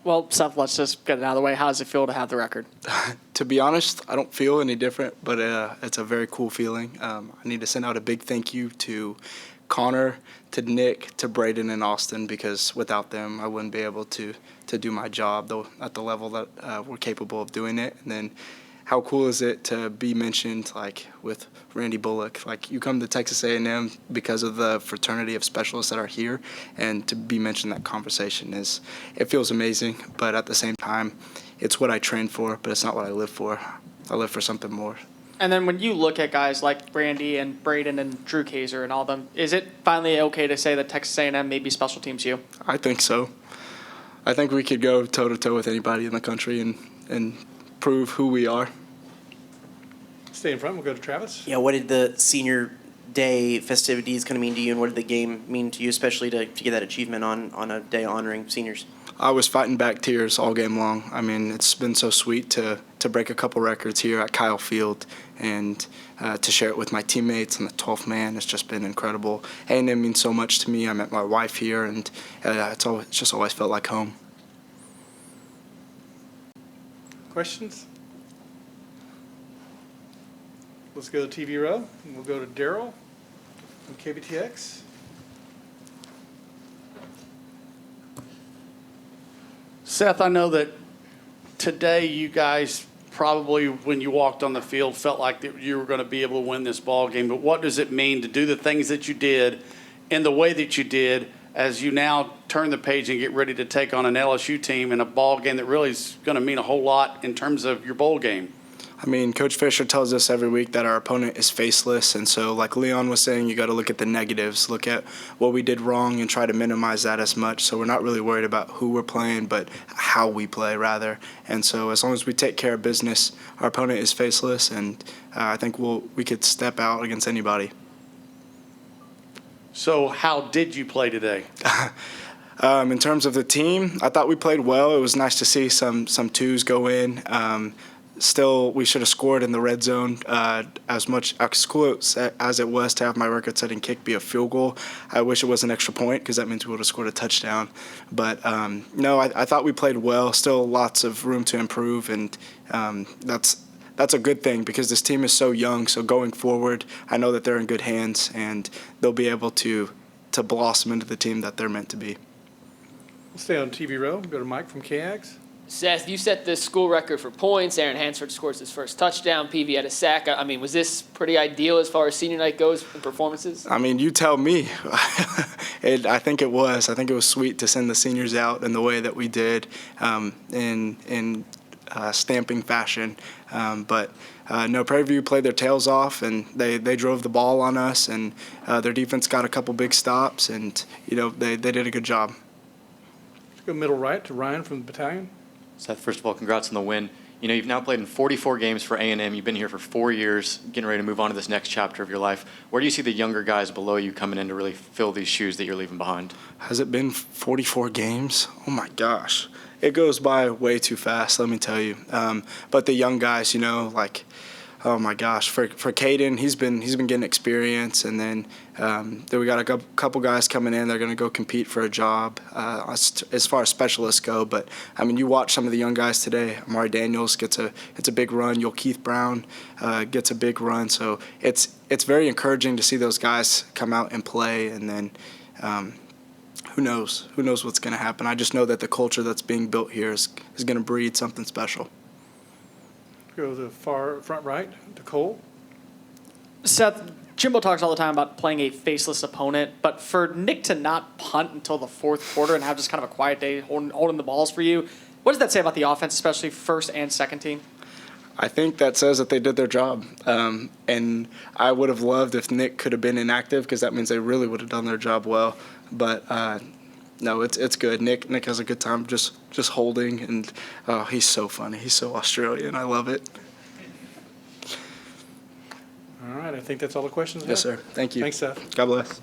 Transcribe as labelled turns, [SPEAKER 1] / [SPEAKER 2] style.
[SPEAKER 1] Well, Seth, let's just get it out of the way. How does it feel to have the record?
[SPEAKER 2] To be honest, I don't feel any different, but it's a very cool feeling. I need to send out a big thank you to Connor, to Nick, to Braden, and Austin, because without them, I wouldn't be able to do my job though at the level that we're capable of doing it. And then how cool is it to be mentioned like with Randy Bullock? Like you come to Texas A&M because of the fraternity of specialists that are here, and to be mentioned in that conversation it feels amazing. But at the same time, it's what I train for, but it's not what I live for. I live for something more.
[SPEAKER 1] And then when you look at guys like Randy and Braden and Drew Kaiser and all of them, is it finally okay to say that Texas A&M may be special teams you?
[SPEAKER 2] I think so. I think we could go toe-to-toe with anybody in the country and prove who we are.
[SPEAKER 3] Stay in front. We'll go to Travis.
[SPEAKER 4] Yeah, what did the senior day festivities kind of mean to you, and what did the game mean to you, especially to get that achievement on a day honoring seniors?
[SPEAKER 2] I was fighting back tears all game long. I mean, it's been so sweet to break a couple records here at Kyle Field and to share it with my teammates and the 12th man. It's just been incredible. A&M means so much to me. I met my wife here, and it's just always felt like home.
[SPEAKER 3] Questions? Let's go to TV row, and we'll go to Daryl from KBTX.
[SPEAKER 5] Seth, I know that today you guys probably, when you walked on the field, felt like that you were going to be able to win this ball game. But what does it mean to do the things that you did in the way that you did as you now turn the page and get ready to take on an LSU team in a ball game that really is going to mean a whole lot in terms of your bowl game?
[SPEAKER 2] I mean, Coach Fisher tells us every week that our opponent is faceless, and so like Leon was saying, you got to look at the negatives, look at what we did wrong and try to minimize that as much. So we're not really worried about who we're playing, but how we play rather. And so as long as we take care of business, our opponent is faceless, and I think we could step out against anybody.
[SPEAKER 5] So how did you play today?
[SPEAKER 2] In terms of the team, I thought we played well. It was nice to see some twos go in. Still, we should have scored in the red zone as cool as it was to have my record-setting kick be a field goal. I wish it was an extra point because that means we would have scored a touchdown. But, no, I thought we played well. Still lots of room to improve, and that's a good thing because this team is so young. So going forward, I know that they're in good hands, and they'll be able to blossom into the team that they're meant to be.
[SPEAKER 3] We'll stay on TV row. Go to Mike from KAGS.
[SPEAKER 6] Seth, you set the school record for points. Aaron Hansford scores his first touchdown. PV had a sack. I mean, was this pretty ideal as far as senior night goes in performances?
[SPEAKER 2] I mean, you tell me. I think it was. I think it was sweet to send the seniors out in the way that we did in stamping fashion. But no, Prairie View played their tails off, and they drove the ball on us, and their defense got a couple big stops, and, they did a good job.
[SPEAKER 3] Let's go middle right to Ryan from the battalion.
[SPEAKER 7] Seth, first of all, congrats on the win. You've now played in 44 games for A&M. You've been here for 4 years, getting ready to move on to this next chapter of your life. Where do you see the younger guys below you coming in to really fill these shoes that you're leaving behind?
[SPEAKER 2] Has it been 44 games? Oh, my gosh. It goes by way too fast, let me tell you. But the young guys, oh my gosh, for Caden, he's been getting experience, and then we got a couple guys coming in. They're going to go compete for a job as far as specialists go. But I mean, you watch some of the young guys today. Amari Daniels gets a big run. Keith Brown gets a big run. So it's very encouraging to see those guys come out and play, and then. Who knows? Who knows what's going to happen? I just know that the culture that's being built here is going to breed something special.
[SPEAKER 3] Go to the far front right to Cole.
[SPEAKER 1] Seth, Jimbo talks all the time about playing a faceless opponent, but for Nick to not punt until the fourth quarter and have just kind of a quiet day holding the balls for you, what does that say about the offense, especially first and second team?
[SPEAKER 2] I think that says that they did their job. And I would have loved if Nick could have been inactive because that means they really would have done their job well. But no, it's good. Nick has a good time just holding, and he's so funny. He's so Australian. I love it.
[SPEAKER 3] All right, I think that's all the questions.
[SPEAKER 2] Yes, sir. Thank you.
[SPEAKER 3] Thanks, Seth.
[SPEAKER 2] God bless.